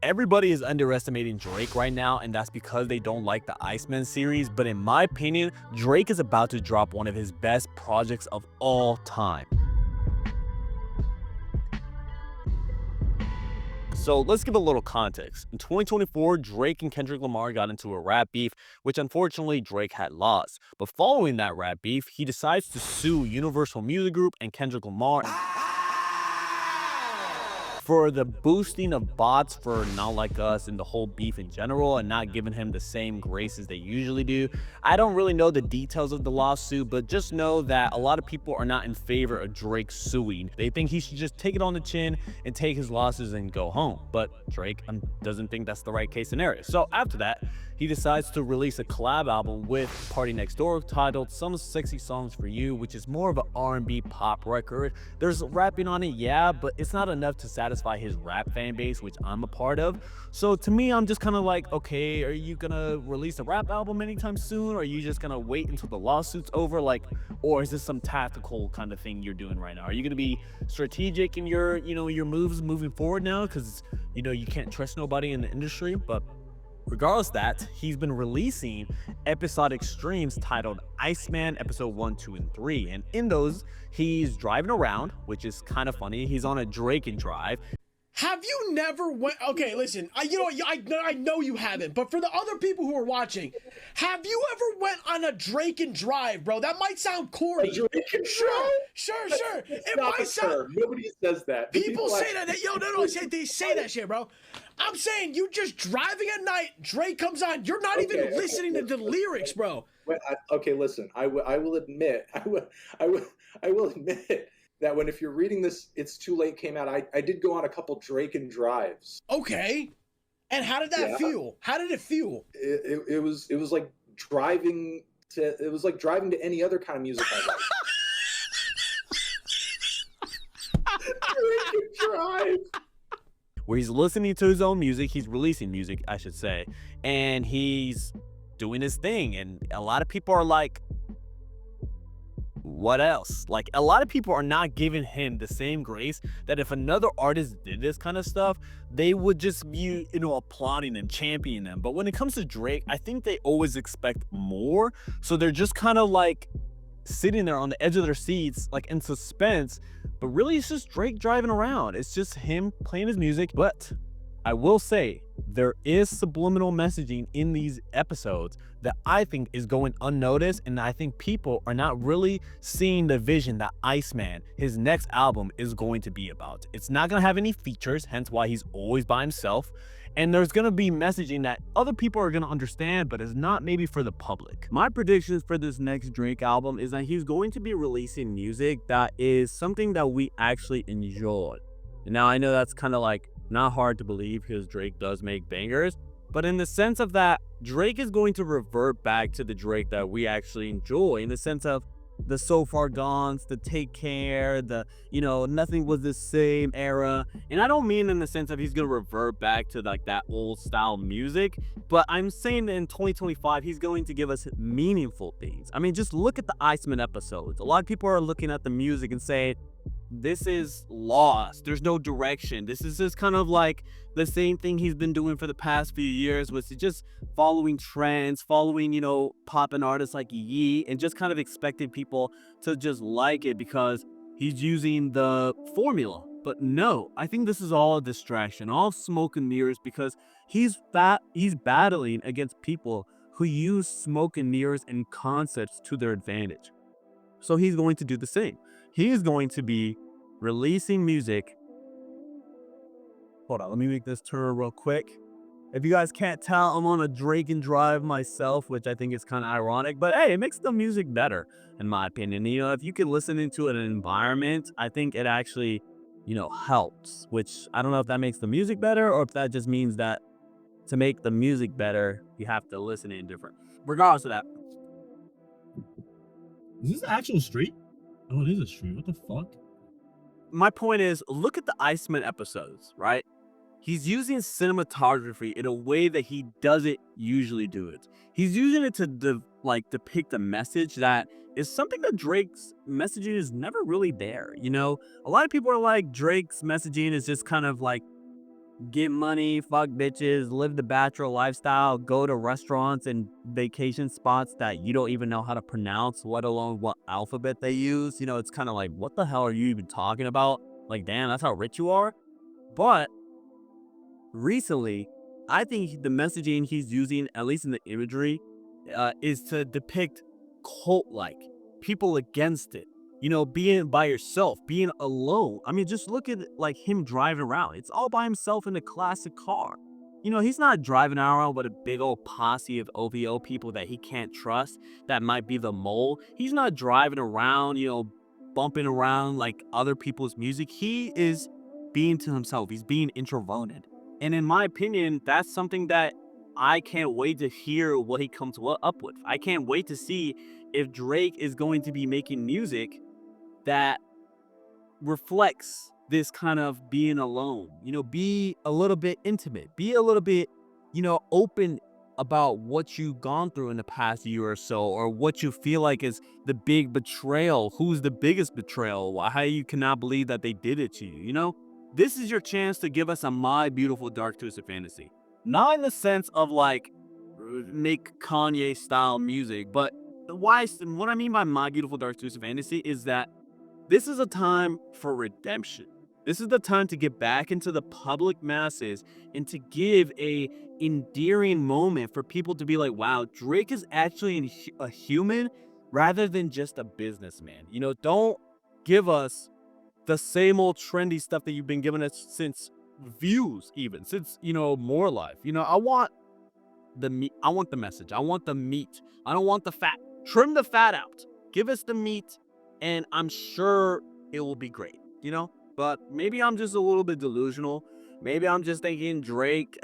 Everybody is underestimating Drake right now, and that's because they don't like the Iceman series, but in my opinion, Drake is about to drop one of his best projects of all time. So let's give a little context. In 2024, Drake and Kendrick Lamar got into a rap beef, which unfortunately Drake had lost. But following that rap beef, he decides to sue Universal Music Group and Kendrick Lamar for the boosting of bots for Not Like Us and the whole beef in general, and not giving him the same grace as they usually do. I don't really know the details of the lawsuit, but just know that a lot of people are not in favor of Drake suing. They think he should just take it on the chin and take his losses and go home. But Drake doesn't think that's the right case scenario. So after that, he decides to release a collab album with Party Next Door titled Some Sexy Songs for You, which is more of an R&B pop record. There's rapping on it, yeah, but it's not enough to satisfy his rap fan base, which I'm a part of. So to me, I'm just kind of like, okay, are you gonna release a rap album anytime soon? Or are you just gonna wait until the lawsuit's over? Like, or is this some tactical kind of thing you're doing right now? Are you gonna be strategic in your moves moving forward now? Because, you can't trust nobody in the industry. But regardless of that, he's been releasing episodic streams titled Iceman episode 1, 2, and 3. And in those, he's driving around, which is kind of funny. He's on a Drake and drive. Have you never went? Okay, listen. I know you haven't, but for the other people who are watching, have you ever went on a Drake and drive, bro? That might sound corny. Drake and Sure. It's It not might the sound. term. Nobody says that. People say that. They say that shit, bro. I'm saying you just driving at night. Drake comes on. You're not even listening to the lyrics, bro. Okay, listen. I will admit. I will admit that if you're reading this, It's Too Late came out. I did go on a couple Drake and drives. Okay. And how did that feel? How did it feel? It was like driving to. It was like driving to any other kind of music I like. Drake and drive. Where he's listening to his own music, he's releasing music, I should say, and he's doing his thing. And a lot of people are like, what else? Like, a lot of people are not giving him the same grace that if another artist did this kind of stuff, they would just be, applauding and championing them. But when it comes to Drake, I think they always expect more. So they're just kind of like sitting there on the edge of their seats, like in suspense. But really, it's just Drake driving around. It's just him playing his music. But I will say, there is subliminal messaging in these episodes that I think is going unnoticed, and I think people are not really seeing the vision that Iceman, his next album, is going to be about. It's not going to have any features, hence why he's always by himself, and there's going to be messaging that other people are going to understand, but is not maybe for the public. My predictions for this next Drake album is that he's going to be releasing music that is something that we actually enjoy. And now I know that's kind of like not hard to believe because Drake does make bangers, but in the sense of that, Drake is going to revert back to the Drake that we actually enjoy, in the sense of the So Far Gones, the Take Care, the, Nothing Was the Same era. And I don't mean in the sense of he's going to revert back to like that old style music, but I'm saying that in 2025, he's going to give us meaningful things. I mean, just look at the Iceman episodes. A lot of people are looking at the music and saying, this is lost. There's no direction. This is just kind of like the same thing he's been doing for the past few years, which is just following trends, following, poppin' artists like Yee, and just kind of expecting people to just like it because he's using the formula. But no, I think this is all a distraction, all smoke and mirrors, because he's battling against people who use smoke and mirrors and concepts to their advantage. So he's going to do the same. He is going to be releasing music. Hold on, let me make this turn real quick. If you guys can't tell, I'm on a Drake and drive myself, which I think is kind of ironic, but hey, it makes the music better, in my opinion. If you can listen into an environment, I think it actually, helps, which I don't know if that makes the music better or if that just means that to make the music better, you have to listen in different. Regardless of that. Is this the actual street? Oh, it is a street. What the fuck? My point is, look at the Iceman episodes, right? He's using cinematography in a way that he doesn't usually do it. He's using it to depict a message that is something that Drake's messaging is never really there. A lot of people are like, Drake's messaging is just kind of like get money, fuck bitches, live the bachelor lifestyle, go to restaurants and vacation spots that you don't even know how to pronounce, let alone what alphabet they use. You know, it's kind of like, what the hell are you even talking about? Like, damn, that's how rich you are. But recently, I think the messaging he's using, at least in the imagery, is to depict cult-like people against it. You know, being by yourself, being alone. I mean, just look at like him driving around. It's all by himself in a classic car. You know, he's not driving around with a big old posse of OVO people that he can't trust. That might be the mole. He's not driving around, you know, bumping around like other people's music. He is being to himself. He's being introverted. And in my opinion, that's something that I can't wait to hear what he comes up with. I can't wait to see if Drake is going to be making music that reflects this kind of being alone. You know, be a little bit intimate, be a little bit, you know, open about what you've gone through in the past year or so, or what you feel like is the big betrayal. Who's the biggest betrayal? How you cannot believe that they did it to you, you know? This is your chance to give us a My Beautiful Dark Twisted Fantasy. Not in the sense of like make Kanye style music, but what I mean by My Beautiful Dark Twisted Fantasy is that this is a time for redemption. This is the time to get back into the public masses and to give a endearing moment for people to be like, wow, Drake is actually a human rather than just a businessman. You know, don't give us the same old trendy stuff that you've been giving us since views, even since, you know, more life. You know, I want the meat. I want the message. I want the meat. I don't want the fat. Trim the fat out. Give us the meat, and I'm sure it will be great, you know? But maybe I'm just a little bit delusional. Maybe I'm just thinking Drake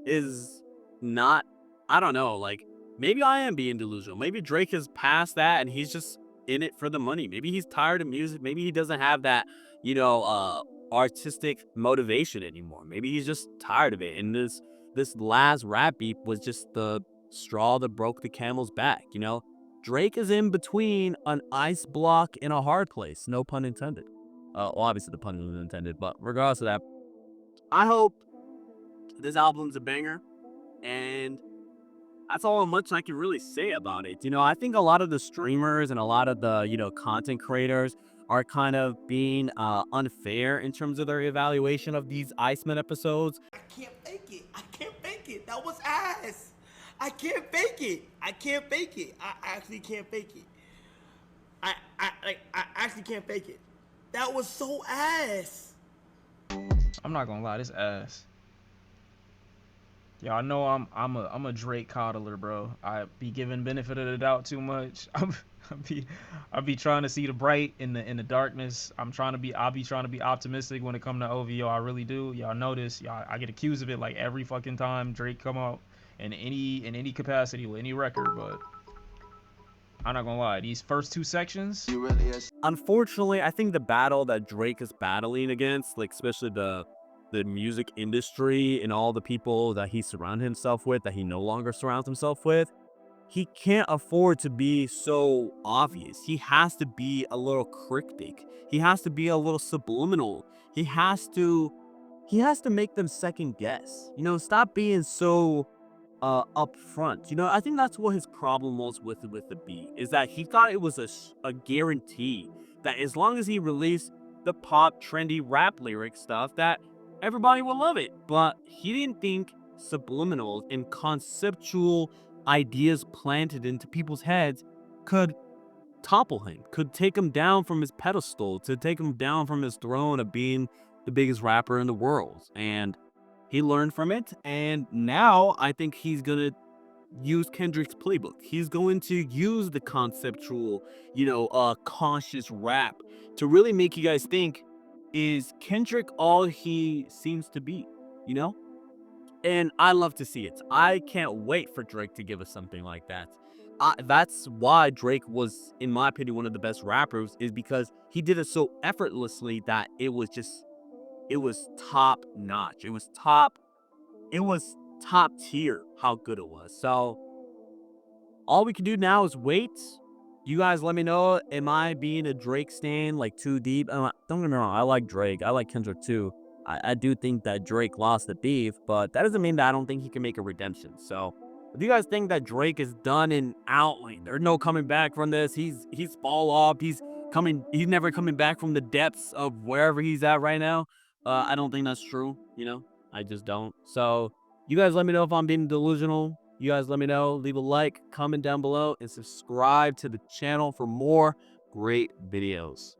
is not, I don't know, like maybe I am being delusional. Maybe Drake is past that and he's just in it for the money. Maybe he's tired of music. Maybe he doesn't have that, you know, artistic motivation anymore. Maybe he's just tired of it. And this last rap beat was just the straw that broke the camel's back, you know? Drake is in between an ice block and a hard place. No pun intended. Well, obviously the pun was intended, but regardless of that, I hope this album's a banger, and that's all much I can really say about it. You know, I think a lot of the streamers and a lot of the, you know, content creators are kind of being unfair in terms of their evaluation of these Iceman episodes. I can't fake it. I can't fake it. That was ass. I can't fake it. I can't fake it. I actually can't fake it. I actually can't fake it. That was so ass. I'm not gonna lie, this ass. Y'all know I'm a Drake coddler, bro. I be giving benefit of the doubt too much. I be trying to see the bright in the darkness. I'll be trying to be optimistic when it come to OVO. I really do. Y'all know this. I get accused of it like every fucking time Drake come out in any capacity with any record, but I'm not gonna lie, these first two sections. Unfortunately, I think the battle that Drake is battling against, like especially the music industry and all the people that he surrounded himself with, that he no longer surrounds himself with, he can't afford to be so obvious. He has to be a little cryptic. He has to be a little subliminal. He has to make them second guess. You know, stop being so up front. You know, I think that's what his problem was with the beat, is that he thought it was a guarantee that as long as he released the pop trendy rap lyric stuff that everybody will love it. But he didn't think subliminals and conceptual ideas planted into people's heads could topple him, could take him down from his pedestal, to take him down from his throne of being the biggest rapper in the world. And he learned from it, and now I think he's gonna use Kendrick's playbook. He's going to use the conceptual, you know, conscious rap to really make you guys think, is Kendrick all he seems to be, you know? And I love to see it. I can't wait for Drake to give us something like that. That's why Drake was, in my opinion, one of the best rappers, is because he did it so effortlessly that it was top notch. It was top tier how good it was. So all we can do now is wait. You guys let me know, am I being a Drake stan like too deep? Don't get me wrong, I like Drake. I like Kendrick too. I do think that Drake lost the beef, but that doesn't mean that I don't think he can make a redemption. So if you guys think that Drake is done and out, like there's no coming back from this, he's fall off, he's never coming back from the depths of wherever he's at right now. I don't think that's true, you know? I just don't. So you guys let me know if I'm being delusional. You guys let me know. Leave a like, comment down below, and subscribe to the channel for more great videos.